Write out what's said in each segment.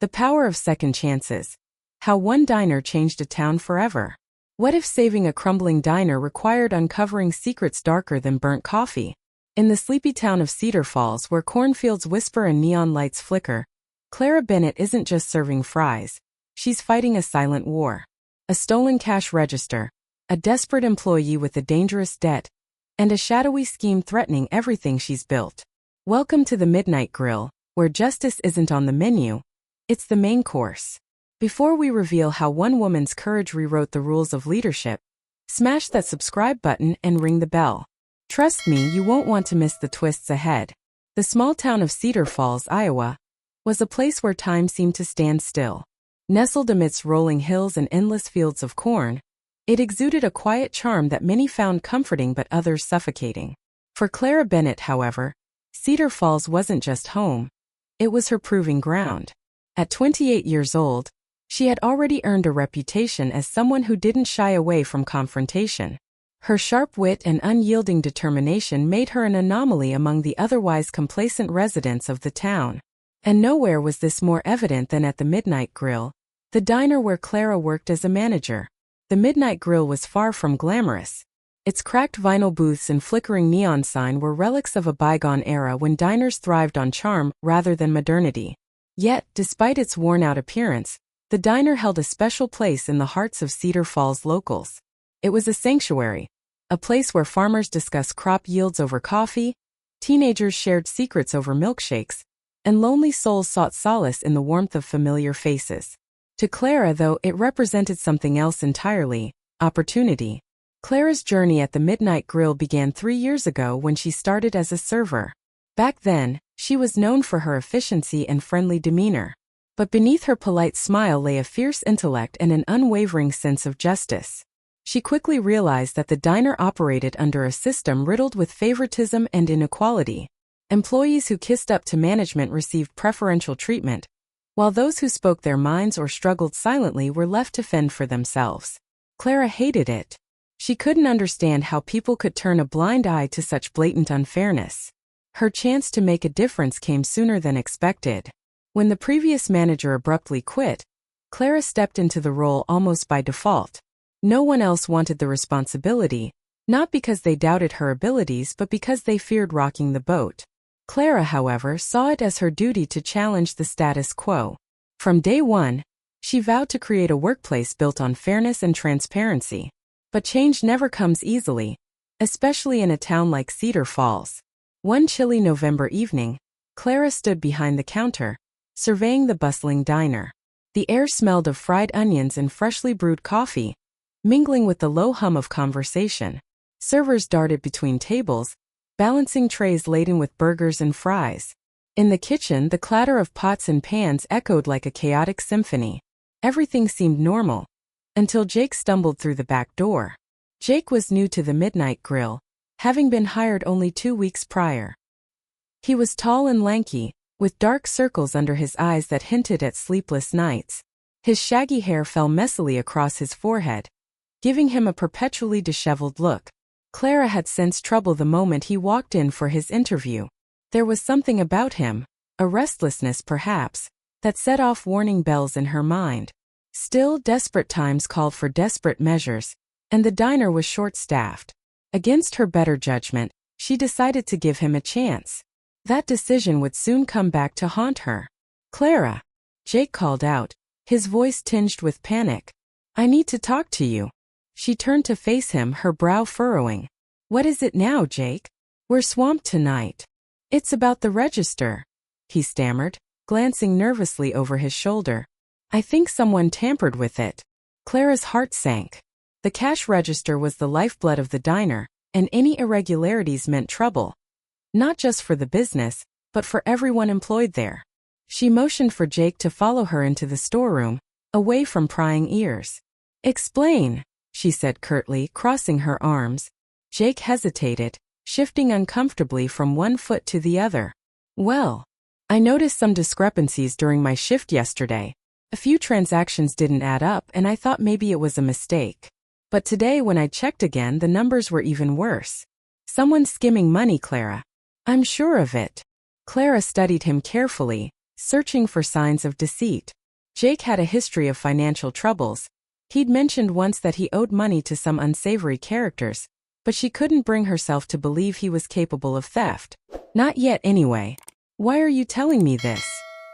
The power of second chances. How one diner changed a town forever. What if saving a crumbling diner required uncovering secrets darker than burnt coffee? In the sleepy town of Cedar Falls, where cornfields whisper and neon lights flicker, Clara Bennett isn't just serving fries. She's fighting a silent war. A stolen cash register, a desperate employee with a dangerous debt, and a shadowy scheme threatening everything she's built. Welcome to the Midnight Grill, where justice isn't on the menu, it's the main course. Before we reveal how one woman's courage rewrote the rules of leadership, smash that subscribe button and ring the bell. Trust me, you won't want to miss the twists ahead. The small town of Cedar Falls, Iowa, was a place where time seemed to stand still. Nestled amidst rolling hills and endless fields of corn, it exuded a quiet charm that many found comforting but others suffocating. For Clara Bennett, however, Cedar Falls wasn't just home. It was her proving ground. At 28 years old, she had already earned a reputation as someone who didn't shy away from confrontation. Her sharp wit and unyielding determination made her an anomaly among the otherwise complacent residents of the town. And nowhere was this more evident than at the Midnight Grill, the diner where Clara worked as a manager. The Midnight Grill was far from glamorous. Its cracked vinyl booths and flickering neon sign were relics of a bygone era when diners thrived on charm rather than modernity. Yet, despite its worn-out appearance, the diner held a special place in the hearts of Cedar Falls locals. It was a sanctuary, a place where farmers discussed crop yields over coffee, teenagers shared secrets over milkshakes, and lonely souls sought solace in the warmth of familiar faces. To Clara, though, it represented something else entirely: opportunity. Clara's journey at the Midnight Grill began 3 years ago when she started as a server. Back then, she was known for her efficiency and friendly demeanor. But beneath her polite smile lay a fierce intellect and an unwavering sense of justice. She quickly realized that the diner operated under a system riddled with favoritism and inequality. Employees who kissed up to management received preferential treatment, while those who spoke their minds or struggled silently were left to fend for themselves. Clara hated it. She couldn't understand how people could turn a blind eye to such blatant unfairness. Her chance to make a difference came sooner than expected. When the previous manager abruptly quit, Clara stepped into the role almost by default. No one else wanted the responsibility, not because they doubted her abilities but because they feared rocking the boat. Clara, however, saw it as her duty to challenge the status quo. From day one, she vowed to create a workplace built on fairness and transparency. But change never comes easily, especially in a town like Cedar Falls. One chilly November evening, Clara stood behind the counter, surveying the bustling diner. The air smelled of fried onions and freshly brewed coffee, mingling with the low hum of conversation. Servers darted between tables, balancing trays laden with burgers and fries. In the kitchen, the clatter of pots and pans echoed like a chaotic symphony. Everything seemed normal, until Jake stumbled through the back door. Jake was new to the Midnight Grill, having been hired only 2 weeks prior. He was tall and lanky, with dark circles under his eyes that hinted at sleepless nights. His shaggy hair fell messily across his forehead, giving him a perpetually disheveled look. Clara had sensed trouble the moment he walked in for his interview. There was something about him, a restlessness perhaps, that set off warning bells in her mind. Still, desperate times called for desperate measures, and the diner was short-staffed. Against her better judgment, she decided to give him a chance. That decision would soon come back to haunt her. "Clara," Jake called out, his voice tinged with panic. "I need to talk to you." She turned to face him, her brow furrowing. "What is it now, Jake? We're swamped tonight." "It's about the register," he stammered, glancing nervously over his shoulder. "I think someone tampered with it." Clara's heart sank. The cash register was the lifeblood of the diner, and any irregularities meant trouble. Not just for the business, but for everyone employed there. She motioned for Jake to follow her into the storeroom, away from prying ears. "Explain," she said curtly, crossing her arms. Jake hesitated, shifting uncomfortably from one foot to the other. "Well, I noticed some discrepancies during my shift yesterday. A few transactions didn't add up and I thought maybe it was a mistake. But today when I checked again, the numbers were even worse. Someone's skimming money, Clara. I'm sure of it." Clara studied him carefully, searching for signs of deceit. Jake had a history of financial troubles. He'd mentioned once that he owed money to some unsavory characters, but she couldn't bring herself to believe he was capable of theft. Not yet anyway. Why are you telling me this?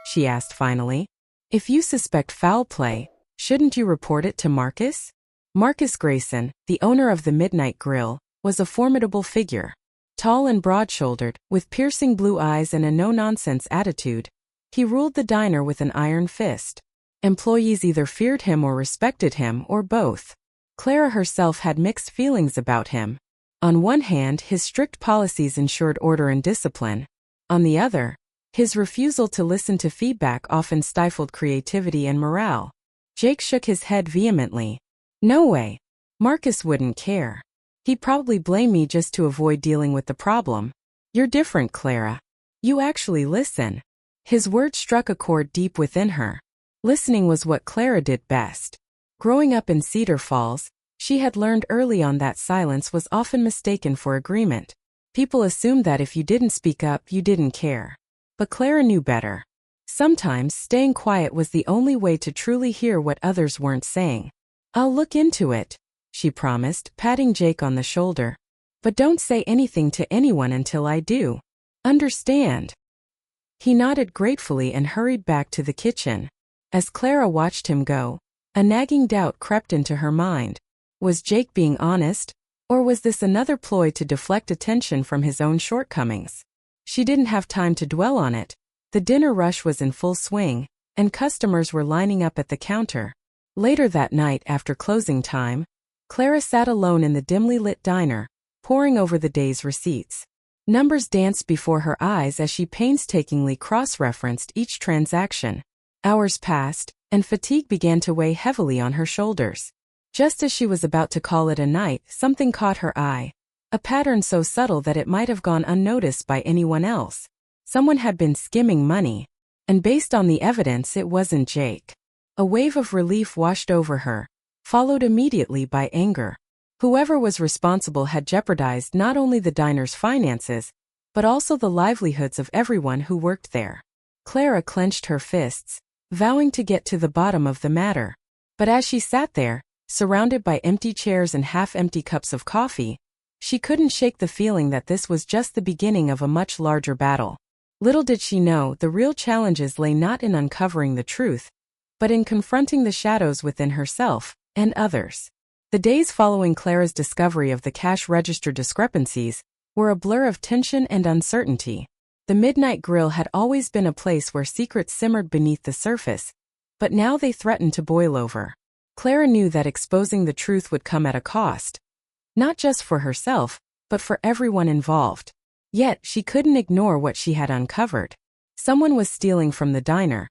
She asked finally. If you suspect foul play, shouldn't you report it to Marcus? Marcus Grayson, the owner of the Midnight Grill, was a formidable figure. Tall and broad-shouldered, with piercing blue eyes and a no-nonsense attitude, he ruled the diner with an iron fist. Employees either feared him or respected him, or both. Clara herself had mixed feelings about him. On one hand, his strict policies ensured order and discipline. On the other, his refusal to listen to feedback often stifled creativity and morale. Jake shook his head vehemently. No way. Marcus wouldn't care. He'd probably blame me just to avoid dealing with the problem. You're different, Clara. You actually listen. His words struck a chord deep within her. Listening was what Clara did best. Growing up in Cedar Falls, she had learned early on that silence was often mistaken for agreement. People assumed that if you didn't speak up, you didn't care. But Clara knew better. Sometimes staying quiet was the only way to truly hear what others weren't saying. I'll look into it, she promised, patting Jake on the shoulder. But don't say anything to anyone until I do. Understand? He nodded gratefully and hurried back to the kitchen. As Clara watched him go, a nagging doubt crept into her mind. Was Jake being honest, or was this another ploy to deflect attention from his own shortcomings? She didn't have time to dwell on it. The dinner rush was in full swing, and customers were lining up at the counter. Later that night, after closing time, Clara sat alone in the dimly lit diner, poring over the day's receipts. Numbers danced before her eyes as she painstakingly cross-referenced each transaction. Hours passed, and fatigue began to weigh heavily on her shoulders. Just as she was about to call it a night, something caught her eye. A pattern so subtle that it might have gone unnoticed by anyone else. Someone had been skimming money, and based on the evidence, it wasn't Jake. A wave of relief washed over her, followed immediately by anger. Whoever was responsible had jeopardized not only the diner's finances, but also the livelihoods of everyone who worked there. Clara clenched her fists, vowing to get to the bottom of the matter. But as she sat there, surrounded by empty chairs and half-empty cups of coffee, she couldn't shake the feeling that this was just the beginning of a much larger battle. Little did she know, the real challenges lay not in uncovering the truth, but in confronting the shadows within herself and others. The days following Clara's discovery of the cash register discrepancies were a blur of tension and uncertainty. The Midnight Grill had always been a place where secrets simmered beneath the surface, but now they threatened to boil over. Clara knew that exposing the truth would come at a cost, not just for herself, but for everyone involved. Yet she couldn't ignore what she had uncovered. Someone was stealing from the diner,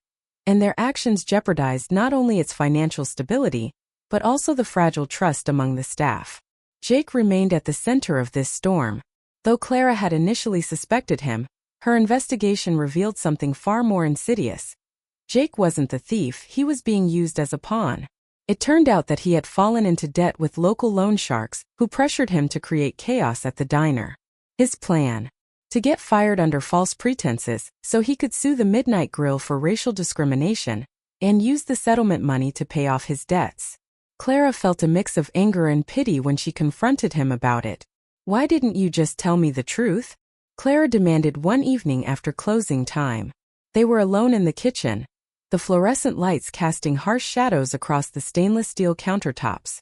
and their actions jeopardized not only its financial stability, but also the fragile trust among the staff. Jake remained at the center of this storm. Though Clara had initially suspected him, her investigation revealed something far more insidious. Jake wasn't the thief, he was being used as a pawn. It turned out that he had fallen into debt with local loan sharks who pressured him to create chaos at the diner. His plan? To get fired under false pretenses so he could sue the Midnight Grill for racial discrimination and use the settlement money to pay off his debts. Clara felt a mix of anger and pity when she confronted him about it. Why didn't you just tell me the truth? Clara demanded one evening after closing time. They were alone in the kitchen, the fluorescent lights casting harsh shadows across the stainless steel countertops.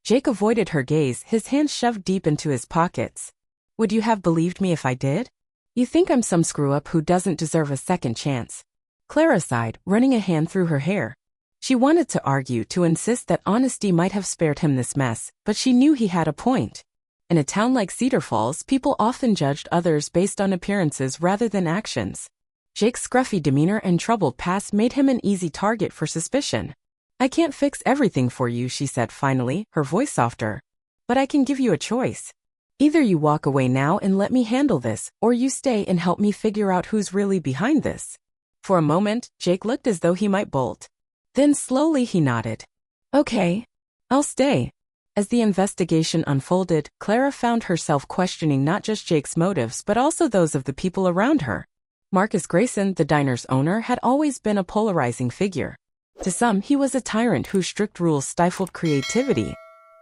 Jake avoided her gaze, his hands shoved deep into his pockets. Would you have believed me if I did? You think I'm some screw-up who doesn't deserve a second chance. Clara sighed, running a hand through her hair. She wanted to argue, to insist that honesty might have spared him this mess, but she knew he had a point. In a town like Cedar Falls, people often judged others based on appearances rather than actions. Jake's scruffy demeanor and troubled past made him an easy target for suspicion. I can't fix everything for you, she said finally, her voice softer. But I can give you a choice. Either you walk away now and let me handle this, or you stay and help me figure out who's really behind this. For a moment, Jake looked as though he might bolt. Then slowly he nodded. Okay, I'll stay. As the investigation unfolded, Clara found herself questioning not just Jake's motives but also those of the people around her. Marcus Grayson, the diner's owner, had always been a polarizing figure. To some, he was a tyrant whose strict rules stifled creativity.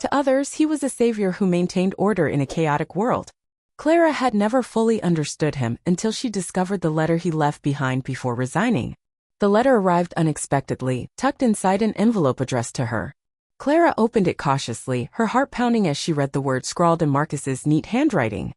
To others, he was a savior who maintained order in a chaotic world. Clara had never fully understood him until she discovered the letter he left behind before resigning. The letter arrived unexpectedly, tucked inside an envelope addressed to her. Clara opened it cautiously, her heart pounding as she read the words scrawled in Marcus's neat handwriting.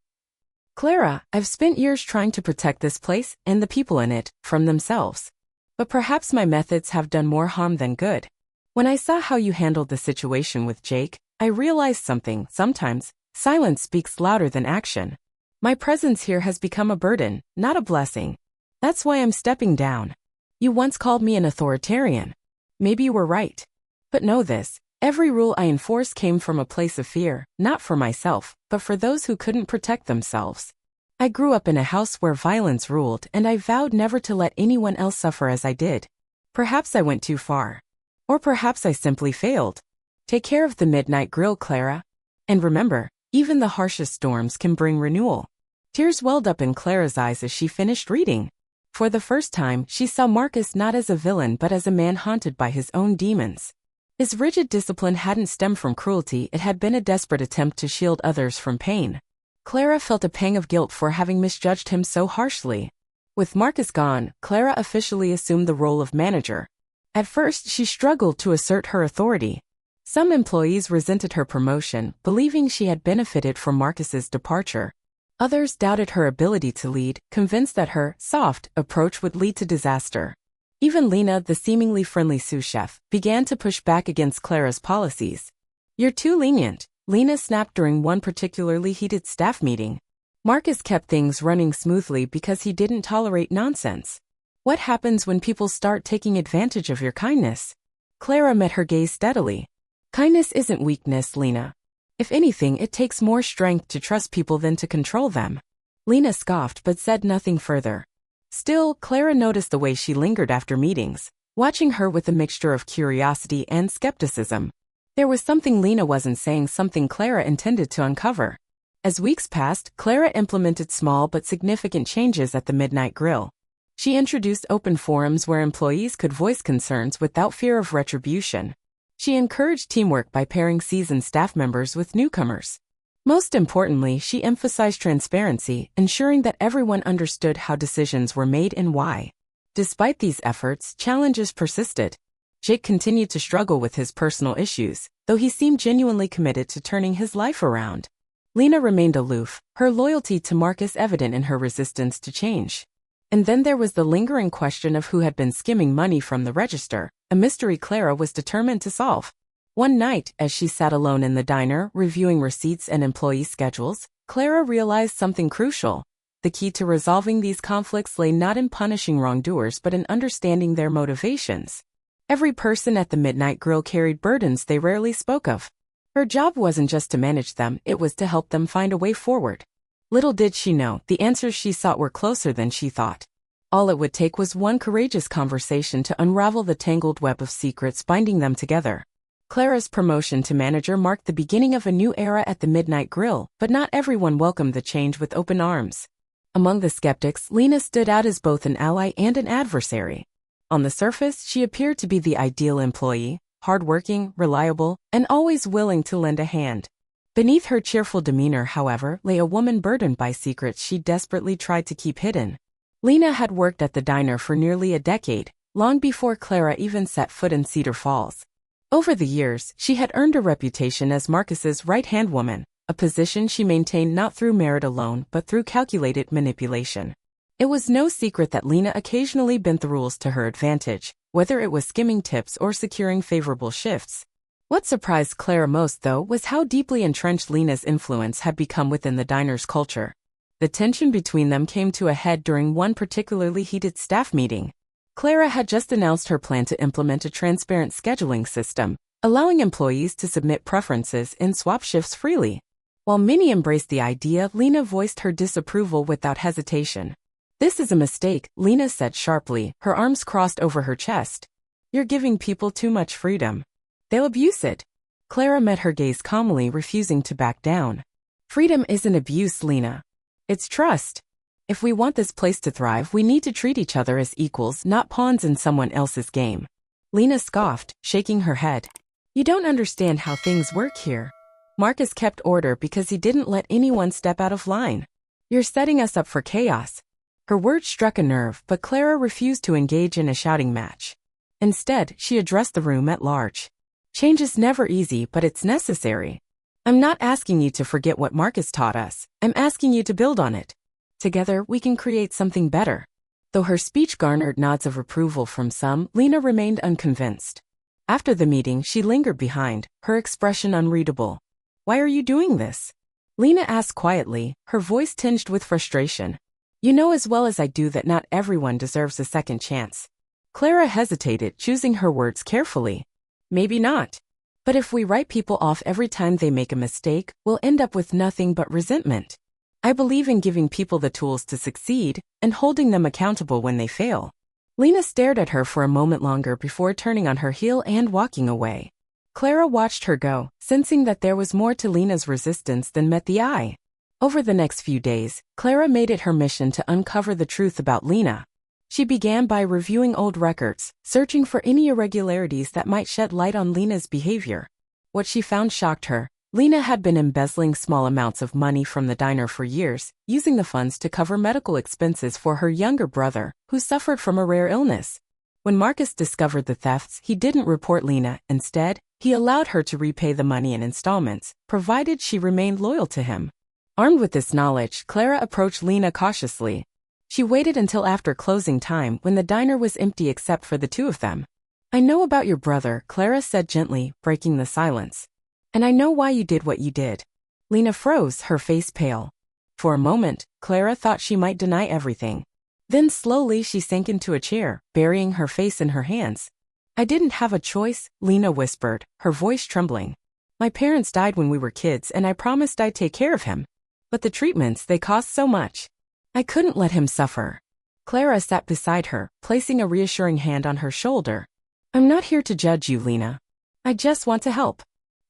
Clara, I've spent years trying to protect this place and the people in it from themselves. But perhaps my methods have done more harm than good. When I saw how you handled the situation with Jake, I realized something. Sometimes, silence speaks louder than action. My presence here has become a burden, not a blessing. That's why I'm stepping down. You once called me an authoritarian. Maybe you were right. But know this, every rule I enforce came from a place of fear, not for myself, but for those who couldn't protect themselves. I grew up in a house where violence ruled, and I vowed never to let anyone else suffer as I did. Perhaps I went too far. Or perhaps I simply failed. Take care of the midnight grill, Clara. And remember, even the harshest storms can bring renewal. Tears welled up in Clara's eyes as she finished reading. For the first time, she saw Marcus not as a villain but as a man haunted by his own demons. His rigid discipline hadn't stemmed from cruelty, it had been a desperate attempt to shield others from pain. Clara felt a pang of guilt for having misjudged him so harshly. With Marcus gone, Clara officially assumed the role of manager. At first, she struggled to assert her authority. Some employees resented her promotion, believing she had benefited from Marcus's departure. Others doubted her ability to lead, convinced that her soft approach would lead to disaster. Even Lena, the seemingly friendly sous chef, began to push back against Clara's policies. You're too lenient, Lena snapped during one particularly heated staff meeting. Marcus kept things running smoothly because he didn't tolerate nonsense. What happens when people start taking advantage of your kindness? Clara met her gaze steadily. Kindness isn't weakness, Lena. If anything, it takes more strength to trust people than to control them. Lena scoffed but said nothing further. Still, Clara noticed the way she lingered after meetings, watching her with a mixture of curiosity and skepticism. There was something Lena wasn't saying, something Clara intended to uncover. As weeks passed, Clara implemented small but significant changes at the Midnight Grill. She introduced open forums where employees could voice concerns without fear of retribution. She encouraged teamwork by pairing seasoned staff members with newcomers. Most importantly, she emphasized transparency, ensuring that everyone understood how decisions were made and why. Despite these efforts, challenges persisted. Jake continued to struggle with his personal issues, though he seemed genuinely committed to turning his life around. Lena remained aloof, her loyalty to Marcus evident in her resistance to change. And then there was the lingering question of who had been skimming money from the register, a mystery Clara was determined to solve. One night, as she sat alone in the diner, reviewing receipts and employee schedules, Clara realized something crucial. The key to resolving these conflicts lay not in punishing wrongdoers but in understanding their motivations. Every person at the Midnight Grill carried burdens they rarely spoke of. Her job wasn't just to manage them, it was to help them find a way forward. Little did she know, the answers she sought were closer than she thought. All it would take was one courageous conversation to unravel the tangled web of secrets binding them together. Clara's promotion to manager marked the beginning of a new era at the Midnight Grill, but not everyone welcomed the change with open arms. Among the skeptics, Lena stood out as both an ally and an adversary. On the surface, she appeared to be the ideal employee, hardworking, reliable, and always willing to lend a hand. Beneath her cheerful demeanor, however, lay a woman burdened by secrets she desperately tried to keep hidden. Lena had worked at the diner for nearly a decade, long before Clara even set foot in Cedar Falls. Over the years, she had earned a reputation as Marcus's right-hand woman, a position she maintained not through merit alone but through calculated manipulation. It was no secret that Lena occasionally bent the rules to her advantage, whether it was skimming tips or securing favorable shifts. What surprised Clara most, though, was how deeply entrenched Lena's influence had become within the diner's culture. The tension between them came to a head during one particularly heated staff meeting. Clara had just announced her plan to implement a transparent scheduling system, allowing employees to submit preferences and swap shifts freely. While many embraced the idea, Lena voiced her disapproval without hesitation. "This is a mistake," Lena said sharply, her arms crossed over her chest. "You're giving people too much freedom. They'll abuse it." Clara met her gaze calmly, refusing to back down. "Freedom isn't abuse, Lena. It's trust. If we want this place to thrive, we need to treat each other as equals, not pawns in someone else's game. Lena scoffed, shaking her head. You don't understand how things work here. Marcus kept order because he didn't let anyone step out of line. You're setting us up for chaos. Her words struck a nerve, but Clara refused to engage in a shouting match. Instead, she addressed the room at large. Change is never easy, but it's necessary. I'm not asking you to forget what Marcus taught us. I'm asking you to build on it. Together, we can create something better. Though her speech garnered nods of approval from some, Lena remained unconvinced. After the meeting, she lingered behind, her expression unreadable. Why are you doing this? Lena asked quietly, her voice tinged with frustration. You know as well as I do that not everyone deserves a second chance. Clara hesitated, choosing her words carefully. Maybe not. But if we write people off every time they make a mistake, we'll end up with nothing but resentment. I believe in giving people the tools to succeed and holding them accountable when they fail. Lena stared at her for a moment longer before turning on her heel and walking away. Clara watched her go, sensing that there was more to Lena's resistance than met the eye. Over the next few days, Clara made it her mission to uncover the truth about Lena. She began by reviewing old records, searching for any irregularities that might shed light on Lena's behavior. What she found shocked her. Lena had been embezzling small amounts of money from the diner for years, using the funds to cover medical expenses for her younger brother, who suffered from a rare illness. When Marcus discovered the thefts, he didn't report Lena. Instead, he allowed her to repay the money in installments, provided she remained loyal to him. Armed with this knowledge, Clara approached Lena cautiously. She waited until after closing time when the diner was empty except for the two of them. I know about your brother, Clara said gently, breaking the silence. And I know why you did what you did. Lena froze, her face pale. For a moment, Clara thought she might deny everything. Then slowly she sank into a chair, burying her face in her hands. I didn't have a choice, Lena whispered, her voice trembling. My parents died when we were kids and I promised I'd take care of him. But the treatments, they cost so much. I couldn't let him suffer. Clara sat beside her, placing a reassuring hand on her shoulder. I'm not here to judge you, Lena. I just want to help.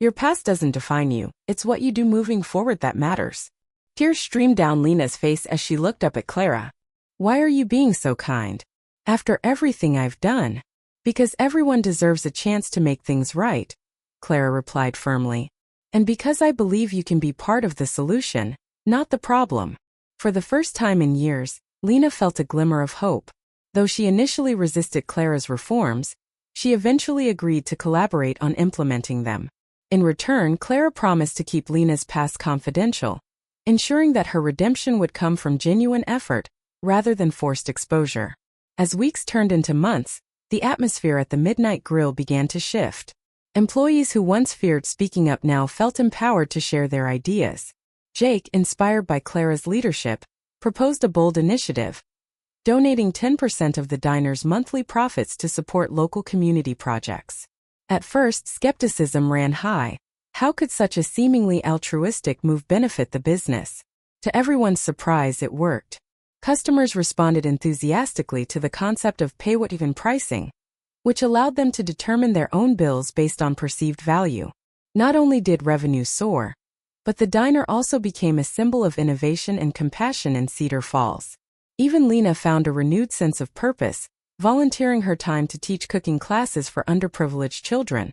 Your past doesn't define you, it's what you do moving forward that matters. Tears streamed down Lena's face as she looked up at Clara. Why are you being so kind? After everything I've done. Because everyone deserves a chance to make things right, Clara replied firmly. And because I believe you can be part of the solution, not the problem. For the first time in years, Lena felt a glimmer of hope. Though she initially resisted Clara's reforms, she eventually agreed to collaborate on implementing them. In return, Clara promised to keep Lena's past confidential, ensuring that her redemption would come from genuine effort rather than forced exposure. As weeks turned into months, the atmosphere at the Midnight Grill began to shift. Employees who once feared speaking up now felt empowered to share their ideas. Jake, inspired by Clara's leadership, proposed a bold initiative, donating 10% of the diner's monthly profits to support local community projects. At first, skepticism ran high. How could such a seemingly altruistic move benefit the business? To everyone's surprise, it worked. Customers responded enthusiastically to the concept of pay-what-even pricing, which allowed them to determine their own bills based on perceived value. Not only did revenue soar, but the diner also became a symbol of innovation and compassion in Cedar Falls. Even Lena found a renewed sense of purpose, volunteering her time to teach cooking classes for underprivileged children,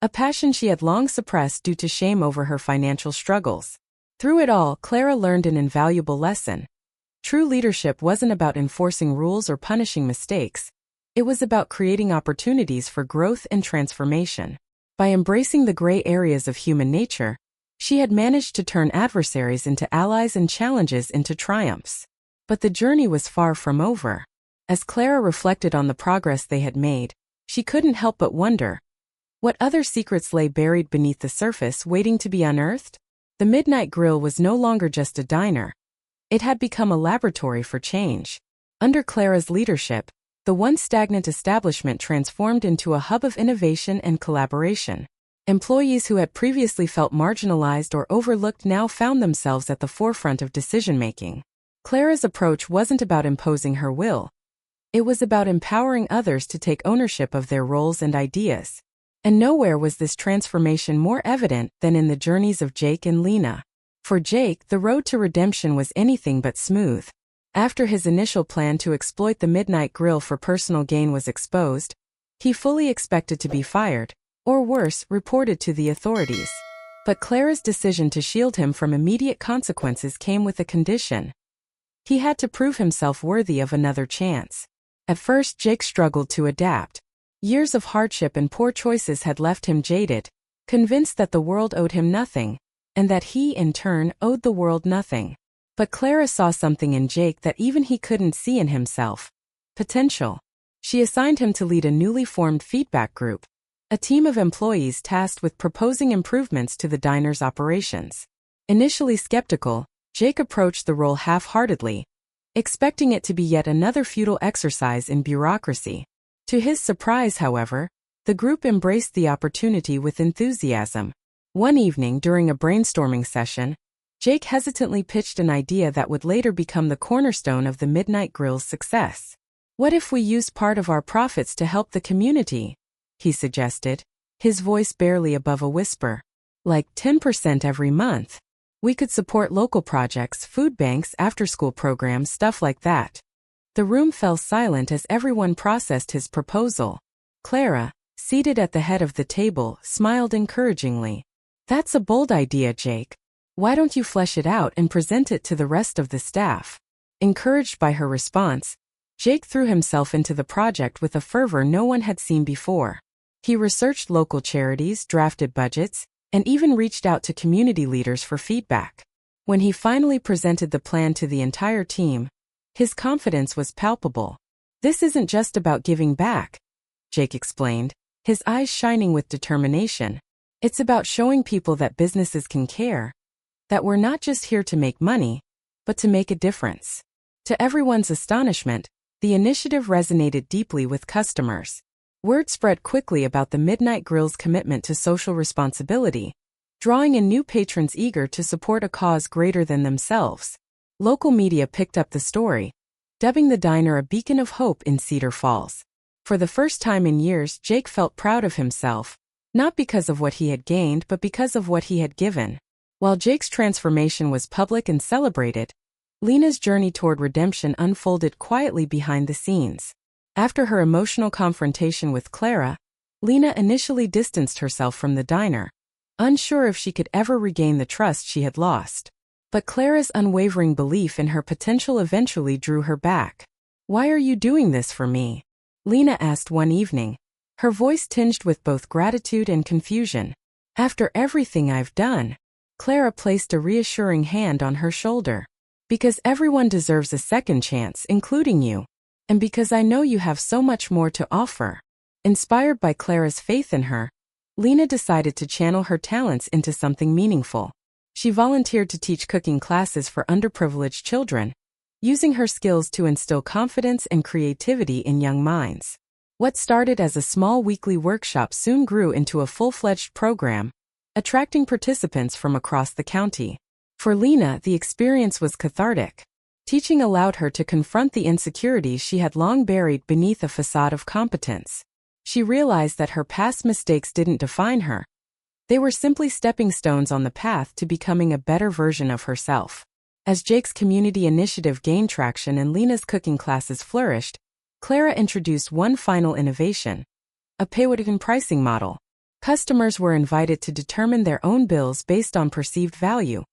a passion she had long suppressed due to shame over her financial struggles. Through it all, Clara learned an invaluable lesson. True leadership wasn't about enforcing rules or punishing mistakes. It was about creating opportunities for growth and transformation. By embracing the gray areas of human nature, she had managed to turn adversaries into allies and challenges into triumphs. But the journey was far from over. As Clara reflected on the progress they had made, she couldn't help but wonder, what other secrets lay buried beneath the surface waiting to be unearthed? The Midnight Grill was no longer just a diner. It had become a laboratory for change. Under Clara's leadership, the once stagnant establishment transformed into a hub of innovation and collaboration. Employees who had previously felt marginalized or overlooked now found themselves at the forefront of decision-making. Clara's approach wasn't about imposing her will. It was about empowering others to take ownership of their roles and ideas. And nowhere was this transformation more evident than in the journeys of Jake and Lena. For Jake, the road to redemption was anything but smooth. After his initial plan to exploit the midnight grill for personal gain was exposed, he fully expected to be fired, or worse, reported to the authorities. But Clara's decision to shield him from immediate consequences came with a condition. He had to prove himself worthy of another chance. At first, Jake struggled to adapt. Years of hardship and poor choices had left him jaded, convinced that the world owed him nothing, and that he, in turn, owed the world nothing. But Clara saw something in Jake that even he couldn't see in himself: potential. She assigned him to lead a newly formed feedback group, a team of employees tasked with proposing improvements to the diner's operations. Initially skeptical, Jake approached the role half-heartedly, expecting it to be yet another futile exercise in bureaucracy. To his surprise, however, the group embraced the opportunity with enthusiasm. One evening during a brainstorming session, Jake hesitantly pitched an idea that would later become the cornerstone of the Midnight Grill's success. "What if we used part of our profits to help the community?" he suggested, his voice barely above a whisper. "Like 10% every month. We could support local projects, food banks, after-school programs, stuff like that." The room fell silent as everyone processed his proposal. Clara, seated at the head of the table, smiled encouragingly. "That's a bold idea, Jake. Why don't you flesh it out and present it to the rest of the staff?" Encouraged by her response, Jake threw himself into the project with a fervor no one had seen before. He researched local charities, drafted budgets, and even reached out to community leaders for feedback. When he finally presented the plan to the entire team, his confidence was palpable. "This isn't just about giving back," Jake explained, his eyes shining with determination. "It's about showing people that businesses can care, that we're not just here to make money, but to make a difference." To everyone's astonishment, the initiative resonated deeply with customers. Word spread quickly about the Midnight Grill's commitment to social responsibility, drawing in new patrons eager to support a cause greater than themselves. Local media picked up the story, dubbing the diner a beacon of hope in Cedar Falls. For the first time in years, Jake felt proud of himself, not because of what he had gained but because of what he had given. While Jake's transformation was public and celebrated, Lena's journey toward redemption unfolded quietly behind the scenes. After her emotional confrontation with Clara, Lena initially distanced herself from the diner, unsure if she could ever regain the trust she had lost. But Clara's unwavering belief in her potential eventually drew her back. "Why are you doing this for me?" Lena asked one evening, her voice tinged with both gratitude and confusion. "After everything I've done," Clara placed a reassuring hand on her shoulder. "Because everyone deserves a second chance, including you. And because I know you have so much more to offer." Inspired by Clara's faith in her, Lena decided to channel her talents into something meaningful. She volunteered to teach cooking classes for underprivileged children, using her skills to instill confidence and creativity in young minds. What started as a small weekly workshop soon grew into a full-fledged program, attracting participants from across the county. For Lena, the experience was cathartic. Teaching allowed her to confront the insecurities she had long buried beneath a facade of competence. She realized that her past mistakes didn't define her. They were simply stepping stones on the path to becoming a better version of herself. As Jake's community initiative gained traction and Lena's cooking classes flourished, Clara introduced one final innovation: a pay-what-you-can pricing model. Customers were invited to determine their own bills based on perceived value,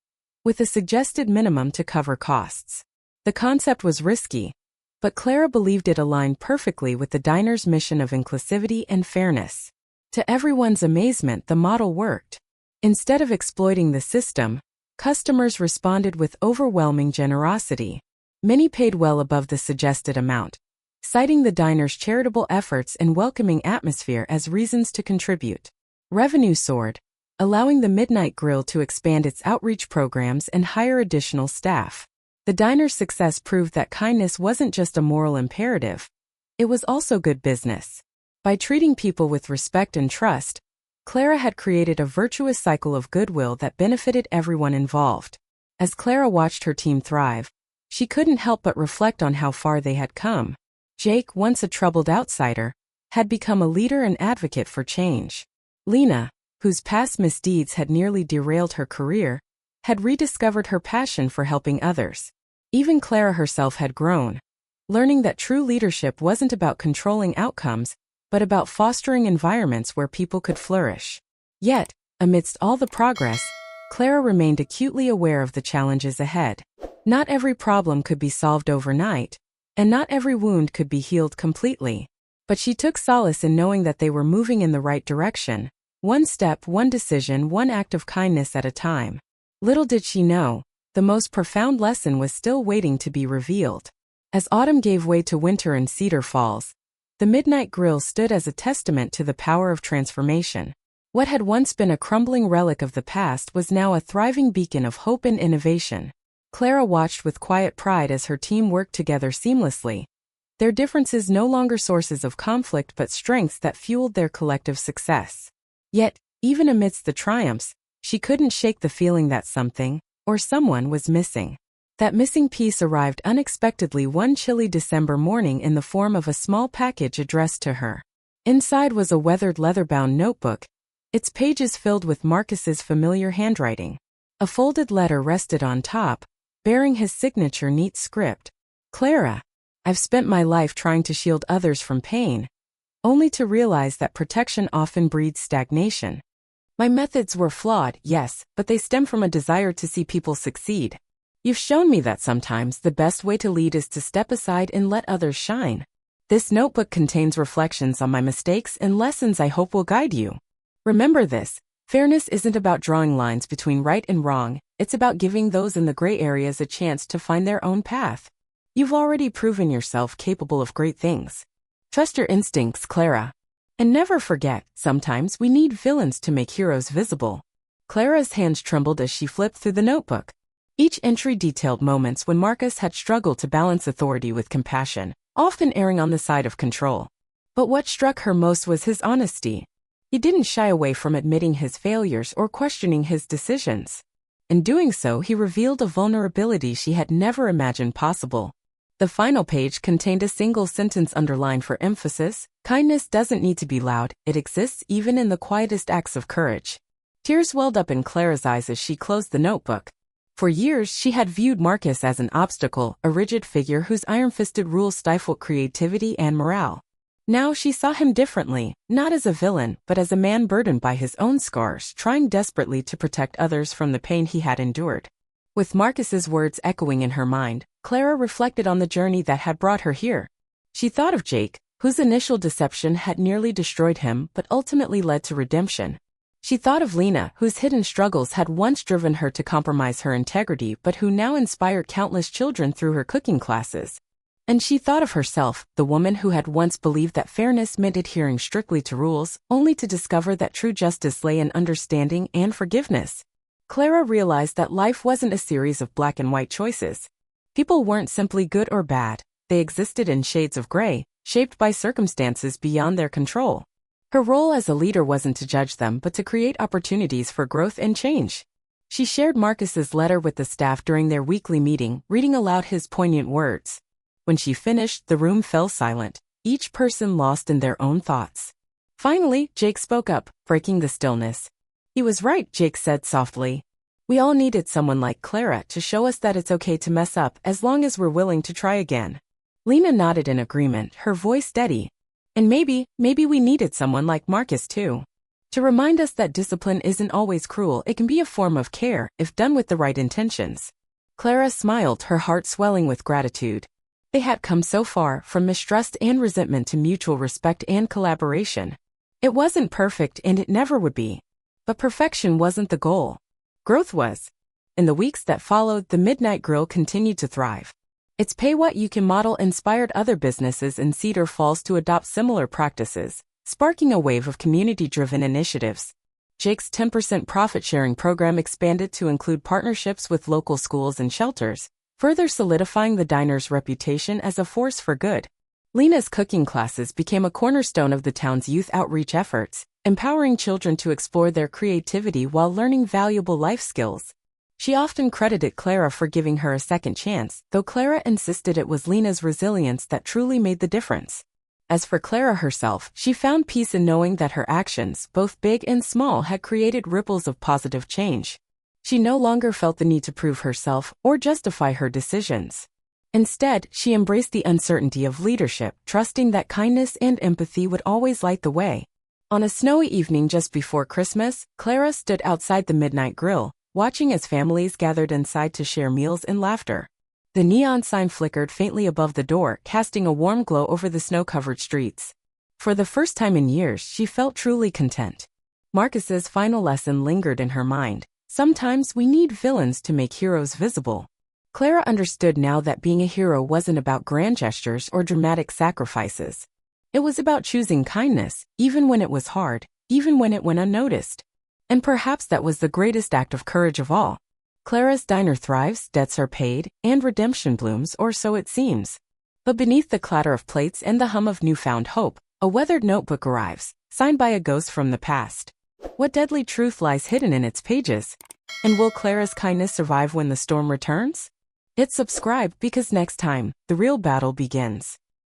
with a suggested minimum to cover costs. The concept was risky, but Clara believed it aligned perfectly with the diner's mission of inclusivity and fairness. To everyone's amazement, the model worked. Instead of exploiting the system, customers responded with overwhelming generosity. Many paid well above the suggested amount, citing the diner's charitable efforts and welcoming atmosphere as reasons to contribute. Revenue soared, allowing the Midnight Grill to expand its outreach programs and hire additional staff. The diner's success proved that kindness wasn't just a moral imperative, it was also good business. By treating people with respect and trust, Clara had created a virtuous cycle of goodwill that benefited everyone involved. As Clara watched her team thrive, she couldn't help but reflect on how far they had come. Jake, once a troubled outsider, had become a leader and advocate for change. Lena, whose past misdeeds had nearly derailed her career, had rediscovered her passion for helping others. Even Clara herself had grown, learning that true leadership wasn't about controlling outcomes, but about fostering environments where people could flourish. Yet, amidst all the progress, Clara remained acutely aware of the challenges ahead. Not every problem could be solved overnight, and not every wound could be healed completely. But she took solace in knowing that they were moving in the right direction, one step, one decision, one act of kindness at a time. Little did she know, the most profound lesson was still waiting to be revealed. As autumn gave way to winter in Cedar Falls, the Midnight Grill stood as a testament to the power of transformation. What had once been a crumbling relic of the past was now a thriving beacon of hope and innovation. Clara watched with quiet pride as her team worked together seamlessly, their differences no longer sources of conflict but strengths that fueled their collective success. Yet, even amidst the triumphs, she couldn't shake the feeling that something, or someone, was missing. That missing piece arrived unexpectedly one chilly December morning in the form of a small package addressed to her. Inside was a weathered leather-bound notebook, its pages filled with Marcus's familiar handwriting. A folded letter rested on top, bearing his signature neat script. "Clara, I've spent my life trying to shield others from pain, only to realize that protection often breeds stagnation. My methods were flawed, yes, but they stem from a desire to see people succeed. You've shown me that sometimes the best way to lead is to step aside and let others shine. This notebook contains reflections on my mistakes and lessons I hope will guide you. Remember this, fairness isn't about drawing lines between right and wrong, it's about giving those in the gray areas a chance to find their own path. You've already proven yourself capable of great things. Trust your instincts, Clara. And never forget, sometimes we need villains to make heroes visible." Clara's hands trembled as she flipped through the notebook. Each entry detailed moments when Marcus had struggled to balance authority with compassion, often erring on the side of control. But what struck her most was his honesty. He didn't shy away from admitting his failures or questioning his decisions. In doing so, he revealed a vulnerability she had never imagined possible. The final page contained a single sentence underlined for emphasis: "Kindness doesn't need to be loud, it exists even in the quietest acts of courage." Tears welled up in Clara's eyes as she closed the notebook. For years, she had viewed Marcus as an obstacle, a rigid figure whose iron-fisted rules stifled creativity and morale. Now she saw him differently, not as a villain, but as a man burdened by his own scars, trying desperately to protect others from the pain he had endured. With Marcus's words echoing in her mind, Clara reflected on the journey that had brought her here. She thought of Jake, whose initial deception had nearly destroyed him but ultimately led to redemption. She thought of Lena, whose hidden struggles had once driven her to compromise her integrity but who now inspired countless children through her cooking classes. And she thought of herself, the woman who had once believed that fairness meant adhering strictly to rules, only to discover that true justice lay in understanding and forgiveness. Clara realized that life wasn't a series of black and white choices. People weren't simply good or bad, they existed in shades of gray, shaped by circumstances beyond their control. Her role as a leader wasn't to judge them but to create opportunities for growth and change. She shared Marcus's letter with the staff during their weekly meeting, reading aloud his poignant words. When she finished, the room fell silent, each person lost in their own thoughts. Finally, Jake spoke up, breaking the stillness. "He was right," Jake said softly. "We all needed someone like Clara to show us that it's okay to mess up as long as we're willing to try again." Lena nodded in agreement, her voice steady. "And maybe we needed someone like Marcus too. To remind us that discipline isn't always cruel, it can be a form of care, if done with the right intentions." Clara smiled, her heart swelling with gratitude. They had come so far, from mistrust and resentment to mutual respect and collaboration. It wasn't perfect and it never would be. But perfection wasn't the goal. Growth was. In the weeks that followed, the Midnight Grill continued to thrive. Its pay-what-you-can model inspired other businesses in Cedar Falls to adopt similar practices, sparking a wave of community-driven initiatives. Jake's 10% profit-sharing program expanded to include partnerships with local schools and shelters, further solidifying the diner's reputation as a force for good. Lena's cooking classes became a cornerstone of the town's youth outreach efforts, empowering children to explore their creativity while learning valuable life skills. She often credited Clara for giving her a second chance, though Clara insisted it was Lena's resilience that truly made the difference. As for Clara herself, she found peace in knowing that her actions, both big and small, had created ripples of positive change. She no longer felt the need to prove herself or justify her decisions. Instead, she embraced the uncertainty of leadership, trusting that kindness and empathy would always light the way. On a snowy evening just before Christmas, Clara stood outside the midnight grill, watching as families gathered inside to share meals and laughter. The neon sign flickered faintly above the door, casting a warm glow over the snow-covered streets. For the first time in years, she felt truly content. Marcus's final lesson lingered in her mind. Sometimes we need villains to make heroes visible. Clara understood now that being a hero wasn't about grand gestures or dramatic sacrifices. It was about choosing kindness, even when it was hard, even when it went unnoticed. And perhaps that was the greatest act of courage of all. Clara's diner thrives, debts are paid, and redemption blooms, or so it seems. But beneath the clatter of plates and the hum of newfound hope, a weathered notebook arrives, signed by a ghost from the past. What deadly truth lies hidden in its pages? And will Clara's kindness survive when the storm returns? Hit subscribe because next time, the real battle begins.